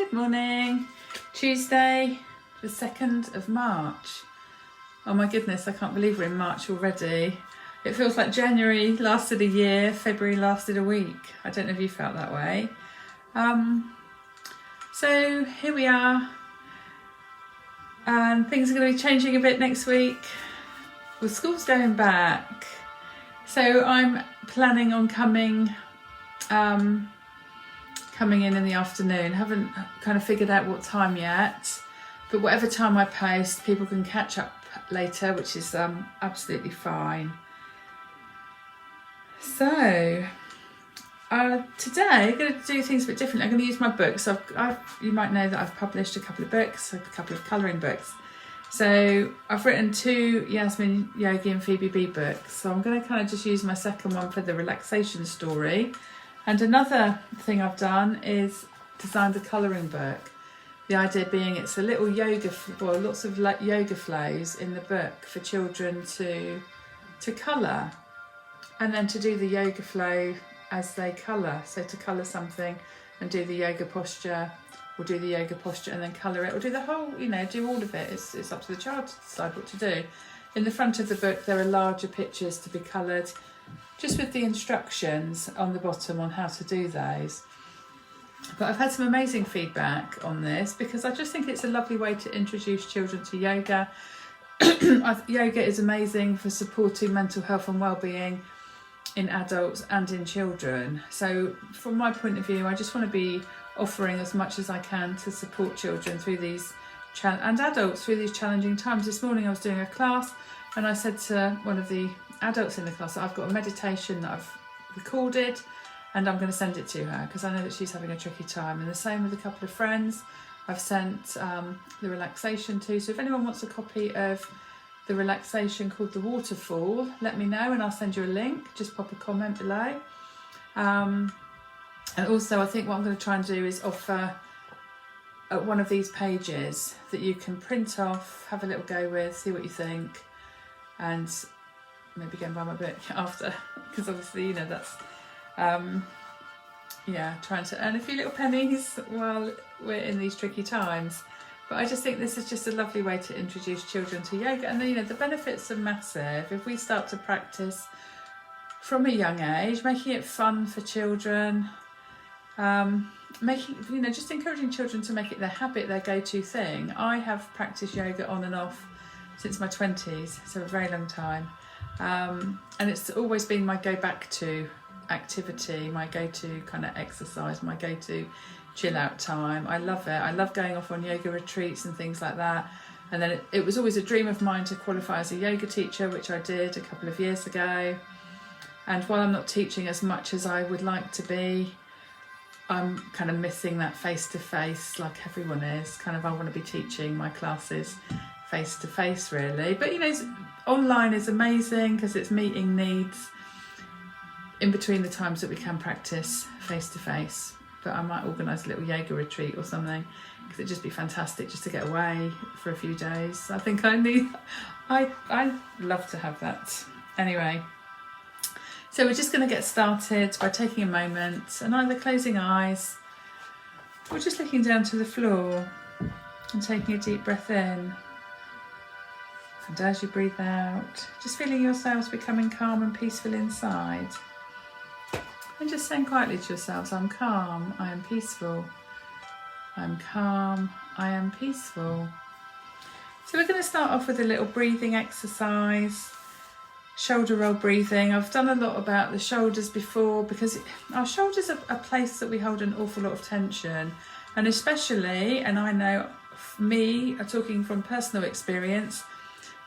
Good morning. Tuesday, the 2nd of March. Oh my goodness, I can't believe we're in March already. It feels like January lasted a year, February lasted a week. I don't know if you felt that way. So here we are, and things are going to be changing a bit next week with schools going back. So I'm planning on coming in the afternoon. Haven't kind of figured out what time yet, but whatever time I post, people can catch up later, which is absolutely fine. So today I'm going to do things a bit different. I'm going to use my books. You might know that I've published a couple of books, a couple of colouring books. So I've written 2 Yasmin, Yogi and Phoebe B books. So I'm going to kind of just use my second one for the relaxation story. And another thing I've done is designed a colouring book. The idea being it's a little yoga, lots of yoga flows in the book for children to colour, and then to do the yoga flow as they colour. So to colour something and do the yoga posture, or do the yoga posture and then colour it, or do the whole, do all of it. It's up to the child to decide what to do. In the front of the book there are larger pictures to be coloured, just with the instructions on the bottom on how to do those. But I've had some amazing feedback on this because I just think it's a lovely way to introduce children to yoga. Yoga is amazing for supporting mental health and well-being in adults and in children. So from my point of view, I just want to be offering as much as I can to support children through these and adults through these challenging times. This morning I was doing a class and I said to one of the adults in the class that I've got a meditation that I've recorded and I'm going to send it to her because I know that she's having a tricky time. And the same with a couple of friends I've sent the relaxation to. So if anyone wants a copy of the relaxation called The Waterfall, let me know and I'll send you a link. Just pop a comment below. And also I think what I'm going to try and do is offer one of these pages that you can print off, have a little go with, see what you think, and maybe go and buy my book after, because obviously that's trying to earn a few little pennies while we're in these tricky times. But I just think this is just a lovely way to introduce children to yoga, and the benefits are massive if we start to practice from a young age, making it fun for children, just encouraging children to make it their habit, their go-to thing. I have practiced yoga on and off since my 20s, so a very long time. And it's always been my go back to activity, my go-to kind of exercise, my go-to chill out time. I love it. I love going off on yoga retreats and things like that. And then it was always a dream of mine to qualify as a yoga teacher, which I did a couple of years ago. And while I'm not teaching as much as I would like to be, I'm kind of missing that face-to-face like everyone is. I want to be teaching my classes face-to-face really. But online is amazing because it's meeting needs in between the times that we can practice face-to-face. But I might organise a little yoga retreat or something because it'd just be fantastic just to get away for a few days. I think I'd love to have that. Anyway, so we're just going to get started by taking a moment and either closing eyes or just looking down to the floor and taking a deep breath in. And as you breathe out, just feeling yourselves becoming calm and peaceful inside. And just saying quietly to yourselves, I'm calm, I am peaceful. I'm calm, I am peaceful. So we're going to start off with a little breathing exercise, shoulder roll breathing. I've done a lot about the shoulders before because our shoulders are a place that we hold an awful lot of tension. And especially, and I know me, I'm talking from personal experience,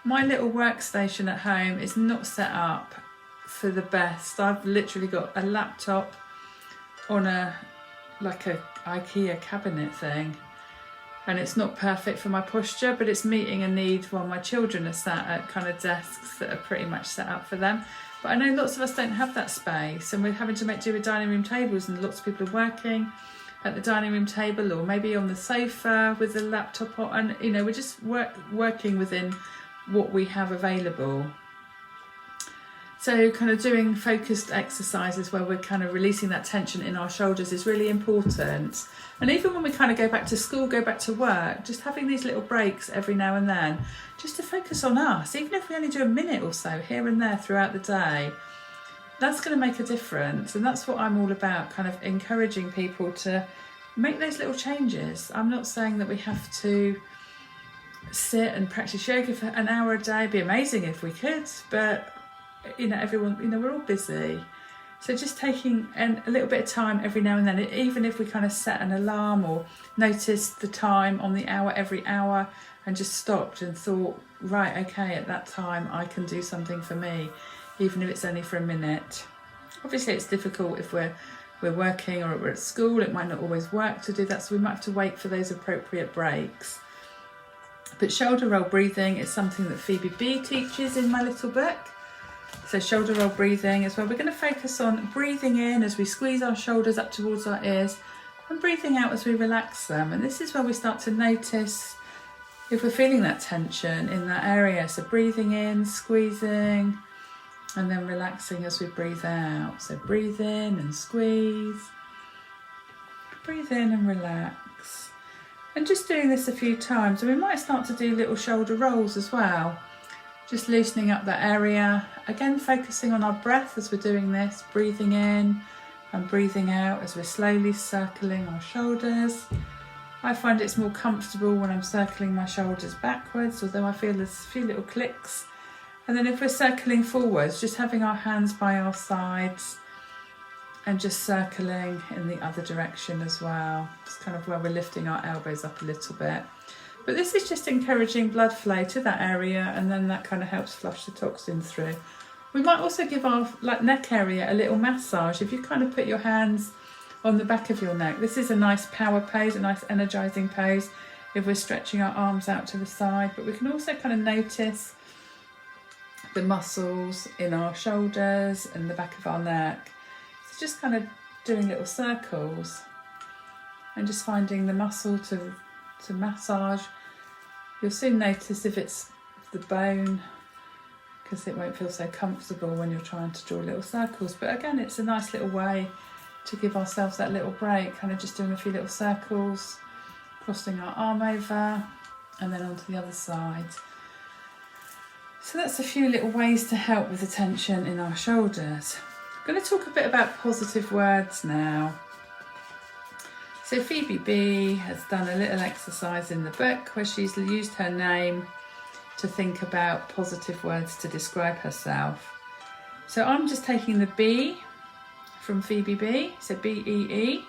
my little workstation at home is not set up for the best. I've literally got a laptop on a IKEA cabinet thing, and it's not perfect for my posture, but it's meeting a need while my children are sat at kind of desks that are pretty much set up for them. But I know lots of us don't have that space, and we're having to make do with dining room tables, and lots of people are working at the dining room table or maybe on the sofa with the laptop on, and we're just working within what we have available. So kind of doing focused exercises where we're kind of releasing that tension in our shoulders is really important. And even when we kind of go back to school, go back to work, just having these little breaks every now and then, just to focus on us, even if we only do a minute or so here and there throughout the day, that's going to make a difference. And that's what I'm all about, kind of encouraging people to make those little changes. I'm not saying that we have to sit and practice yoga for an hour a day. It'd be amazing if we could, but everyone, we're all busy. So just taking a little bit of time every now and then, even if we kind of set an alarm or noticed the time on the hour every hour and just stopped and thought, right, okay, at that time I can do something for me, even if it's only for a minute. Obviously it's difficult if we're working or we're at school. It might not always work to do that, so we might have to wait for those appropriate breaks. But shoulder roll breathing is something that Phoebe B teaches in my little book. So shoulder roll breathing is where we're going to focus on breathing in as we squeeze our shoulders up towards our ears and breathing out as we relax them. And this is where we start to notice if we're feeling that tension in that area. So breathing in, squeezing, and then relaxing as we breathe out. So breathe in and squeeze, breathe in and relax. And just doing this a few times, and we might start to do little shoulder rolls as well. Just loosening up that area. Again, focusing on our breath as we're doing this, breathing in and breathing out as we're slowly circling our shoulders. I find it's more comfortable when I'm circling my shoulders backwards, although I feel there's a few little clicks. And then if we're circling forwards, just having our hands by our sides and just circling in the other direction as well. It's kind of where we're lifting our elbows up a little bit. But this is just encouraging blood flow to that area, and then that kind of helps flush the toxin through. We might also give our neck area a little massage. If you kind of put your hands on the back of your neck, this is a nice power pose, a nice energizing pose if we're stretching our arms out to the side. But we can also kind of notice the muscles in our shoulders and the back of our neck. So just kind of doing little circles and just finding the muscle to massage. You'll soon notice if it's the bone, because it won't feel so comfortable when you're trying to draw little circles. But again, it's a nice little way to give ourselves that little break, kind of just doing a few little circles, crossing our arm over and then onto the other side. So that's a few little ways to help with the tension in our shoulders. I'm going to talk a bit about positive words now. So Phoebe B has done a little exercise in the book where she's used her name to think about positive words to describe herself. So I'm just taking the B from Phoebe B, so B-E-E.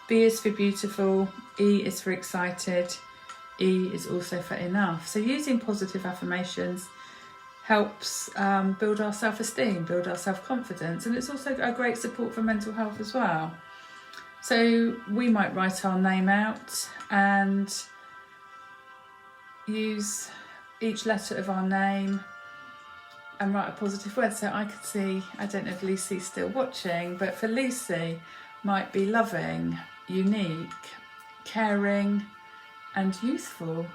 B is for beautiful, E is for excited, E is also for enough. So using positive affirmations helps build our self-esteem, build our self-confidence, and it's also a great support for mental health as well. So we might write our name out and use each letter of our name and write a positive word. So I could see, I don't know if Lucy's still watching, but for Lucy might be loving, unique, caring and youthful.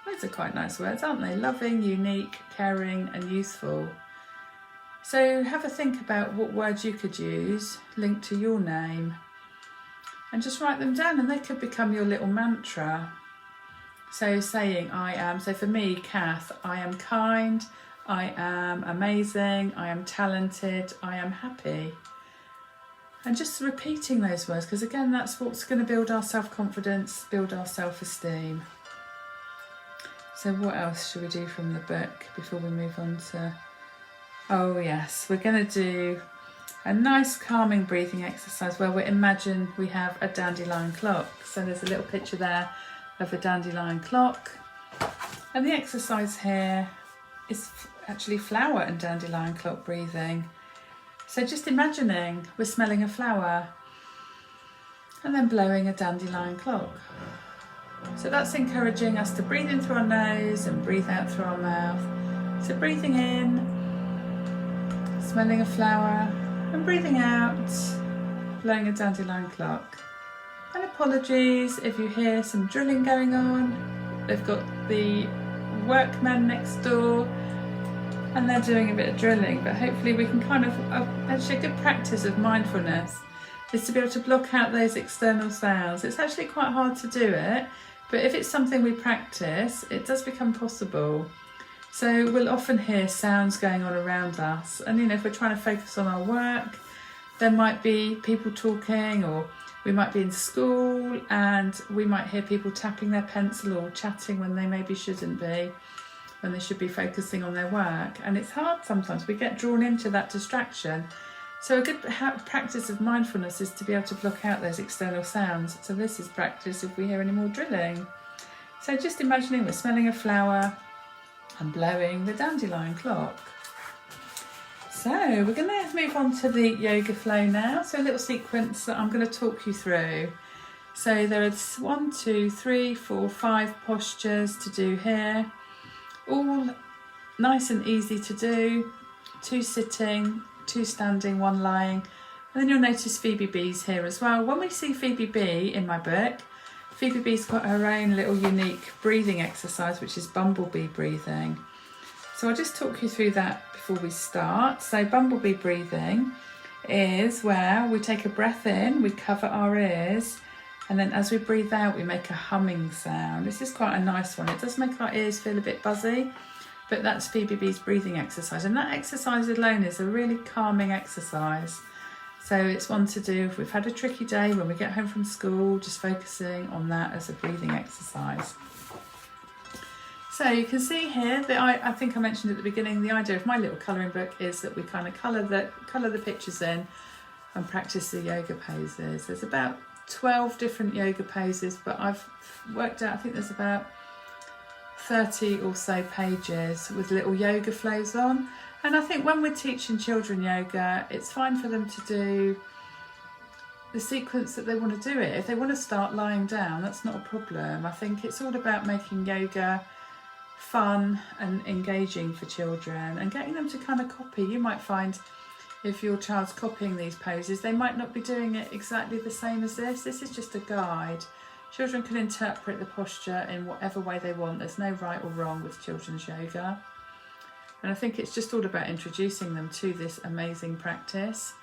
Those are quite nice words, aren't they? Loving, unique, caring and youthful. So have a think about what words you could use linked to your name and just write them down, and they could become your little mantra. So saying I am, so for me, Kath, I am kind, I am amazing, I am talented, I am happy. And just repeating those words, because again, that's what's going to build our self-confidence, build our self-esteem. So what else should we do from the book before we move on to... Oh yes, we're going to do a nice calming breathing exercise where we imagine we have a dandelion clock. So there's a little picture there of a dandelion clock. And the exercise here is actually flower and dandelion clock breathing. So just imagining we're smelling a flower and then blowing a dandelion clock. So that's encouraging us to breathe in through our nose and breathe out through our mouth. So breathing in, smelling a flower, and breathing out, blowing a dandelion clock. And apologies if you hear some drilling going on. They've got the workmen next door and they're doing a bit of drilling, but hopefully we can kind of, actually a good practice of mindfulness is to be able to block out those external sounds. It's actually quite hard to do it, but if it's something we practice, it does become possible. So we'll often hear sounds going on around us, and you know, if we're trying to focus on our work, there might be people talking, or we might be in school and we might hear people tapping their pencil or chatting when they maybe shouldn't be, when they should be focusing on their work. And it's hard sometimes, we get drawn into that distraction. So a good practice of mindfulness is to be able to block out those external sounds. So this is practice if we hear any more drilling. So just imagining we're smelling a flower and blowing the dandelion clock. So we're going to move on to the yoga flow now. So a little sequence that I'm going to talk you through. So there are 1, 2, 3, 4, 5 postures to do here. All nice and easy to do. 2 sitting, 2 standing, 1 lying. And then you'll notice Phoebe B's here as well. When we see Phoebe B in my book, Phoebe B's got her own little unique breathing exercise, which is bumblebee breathing. So I'll just talk you through that before we start. So bumblebee breathing is where we take a breath in, we cover our ears, and then as we breathe out, we make a humming sound. This is quite a nice one. It does make our ears feel a bit buzzy, but that's Phoebe B's breathing exercise. And that exercise alone is a really calming exercise. So it's one to do if we've had a tricky day, when we get home from school, just focusing on that as a breathing exercise. So you can see here that I think I mentioned at the beginning, the idea of my little colouring book is that we kind of colour the pictures in and practice the yoga poses. There's about 12 different yoga poses, but I've worked out, I think there's about 30 or so pages with little yoga flows on. And I think when we're teaching children yoga, it's fine for them to do the sequence that they want to do it. If they want to start lying down, that's not a problem. I think it's all about making yoga fun and engaging for children and getting them to kind of copy. You might find if your child's copying these poses, they might not be doing it exactly the same as this. This is just a guide. Children can interpret the posture in whatever way they want. There's no right or wrong with children's yoga. And I think it's just all about introducing them to this amazing practice.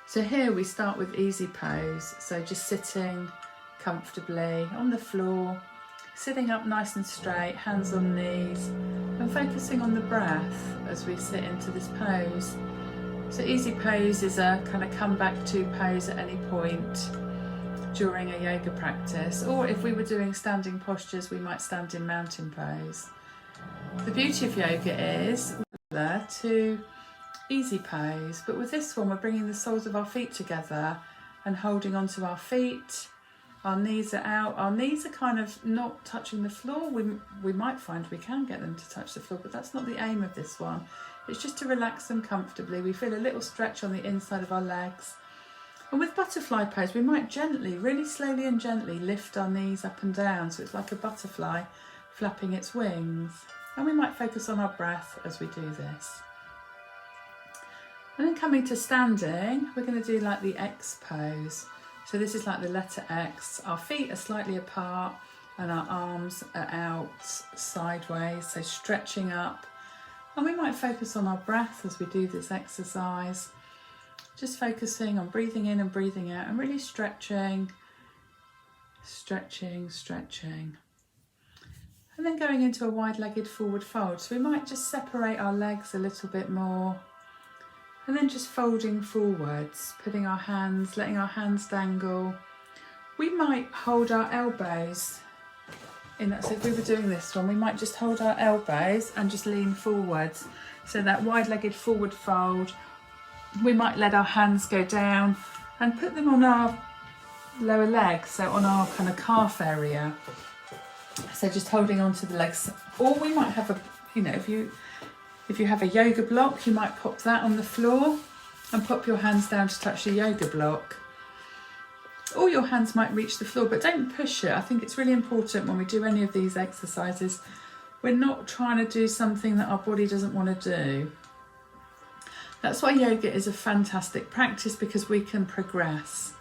So here we start with easy pose. So just sitting comfortably on the floor, sitting up nice and straight, hands on knees, and focusing on the breath as we sit into this pose. So easy pose is a kind of come back to pose at any point during a yoga practice, or if we were doing standing postures, we might stand in mountain pose. The beauty of yoga is to easy pose, but with this one we're bringing the soles of our feet together and holding onto our feet. Our knees are out, our knees are kind of not touching the floor. We might find we can get them to touch the floor, but that's not the aim of this one. It's just to relax them comfortably. We feel a little stretch on the inside of our legs. And with butterfly pose, we might gently, really slowly and gently lift our knees up and down. So it's like a butterfly flapping its wings. And we might focus on our breath as we do this. And then coming to standing, we're going to do like the X pose. So this is like the letter X. Our feet are slightly apart and our arms are out sideways, so stretching up. And we might focus on our breath as we do this exercise. Just focusing on breathing in and breathing out and really stretching, stretching, stretching. And then going into a wide-legged forward fold. So we might just separate our legs a little bit more. And then just folding forwards, putting our hands, letting our hands dangle. We might hold our elbows in that. So if we were doing this one, we might just hold our elbows and just lean forwards. So that wide-legged forward fold. We might let our hands go down and put them on our lower legs, so on our kind of calf area. So just holding onto the legs. Or we might have a, you know, if you have a yoga block, you might pop that on the floor and pop your hands down to touch the yoga block. Or your hands might reach the floor, but don't push it. I think it's really important when we do any of these exercises, we're not trying to do something that our body doesn't want to do. That's why yoga is a fantastic practice, because we can progress.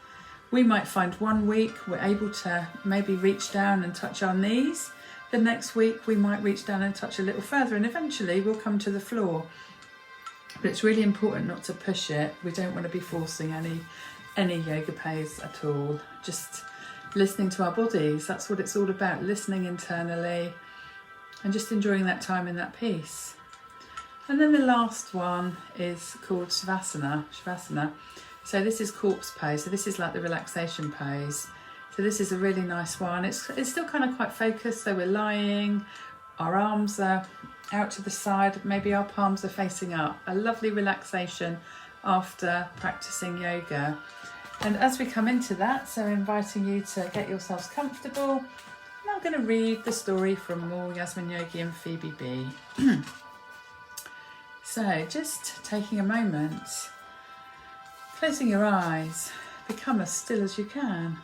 We might find one week we're able to maybe reach down and touch our knees. The next week we might reach down and touch a little further, and eventually we'll come to the floor. But it's really important not to push it. We don't want to be forcing any yoga pose at all. Just listening to our bodies. That's what it's all about, listening internally and just enjoying that time in that peace. And then the last one is called Shavasana. So this is corpse pose. So this is like the relaxation pose. So this is a really nice one. It's still kind of quite focused. So we're lying, our arms are out to the side, maybe our palms are facing up. A lovely relaxation after practicing yoga. And as we come into that, so inviting you to get yourselves comfortable, and I'm going to read the story from More Yasmin Yogi and Phoebe B. So just taking a moment, closing your eyes, become as still as you can.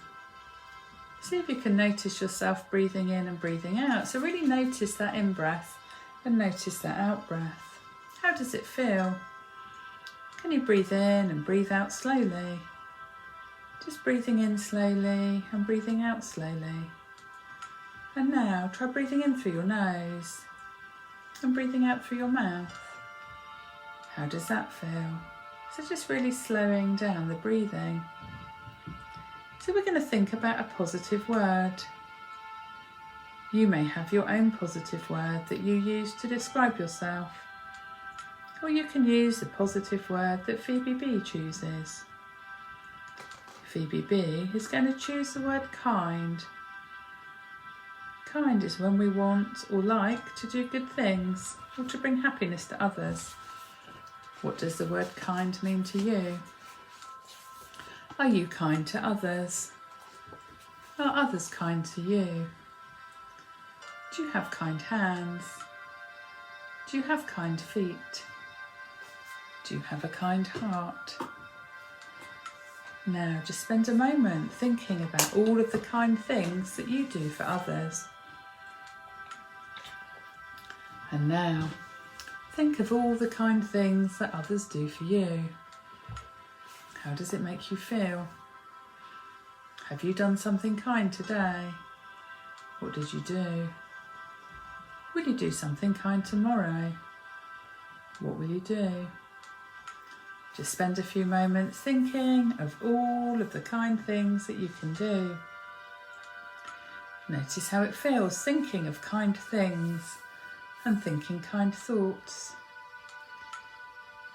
See if you can notice yourself breathing in and breathing out. So really notice that in-breath and notice that out-breath. How does it feel? Can you breathe in and breathe out slowly? Just breathing in slowly and breathing out slowly. And now try breathing in through your nose and breathing out through your mouth. How does that feel? So just really slowing down the breathing. So we're going to think about a positive word. You may have your own positive word that you use to describe yourself. Or you can use the positive word that Phoebe B chooses. Phoebe B is going to choose the word kind. Kind is when we want or like to do good things or to bring happiness to others. What does the word kind mean to you? Are you kind to others? Are others kind to you? Do you have kind hands? Do you have kind feet? Do you have a kind heart? Now just spend a moment thinking about all of the kind things that you do for others. And now think of all the kind things that others do for you. How does it make you feel? Have you done something kind today? What did you do? Will you do something kind tomorrow? What will you do? Just spend a few moments thinking of all of the kind things that you can do. Notice how it feels thinking of kind things and thinking kind thoughts.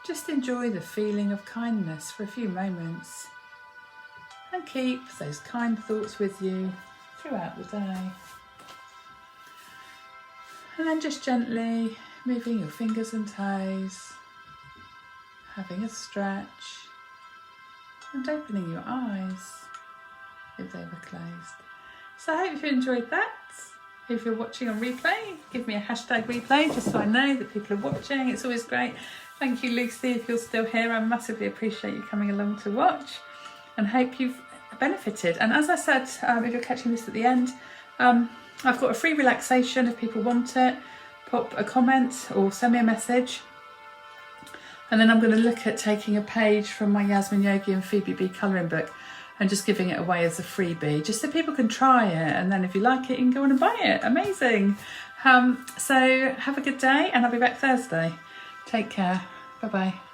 Just enjoy the feeling of kindness for a few moments and keep those kind thoughts with you throughout the day. And then just gently moving your fingers and toes, having a stretch and opening your eyes if they were closed. So I hope you enjoyed that. If you're watching on replay, give me a hashtag replay just so I know that people are watching. It's always great. Thank you, Lucy, if you're still here. I massively appreciate you coming along to watch and hope you've benefited. And as I said, if you're catching this at the end, I've got a free relaxation if people want it. Pop a comment or send me a message. And then I'm going to look at taking a page from my Yasmin Yogi and Phoebe B colouring book and just giving it away as a freebie, just so people can try it. And then if you like it, you can go on and buy it. Amazing. So have a good day and I'll be back Thursday. Take care. Bye-bye.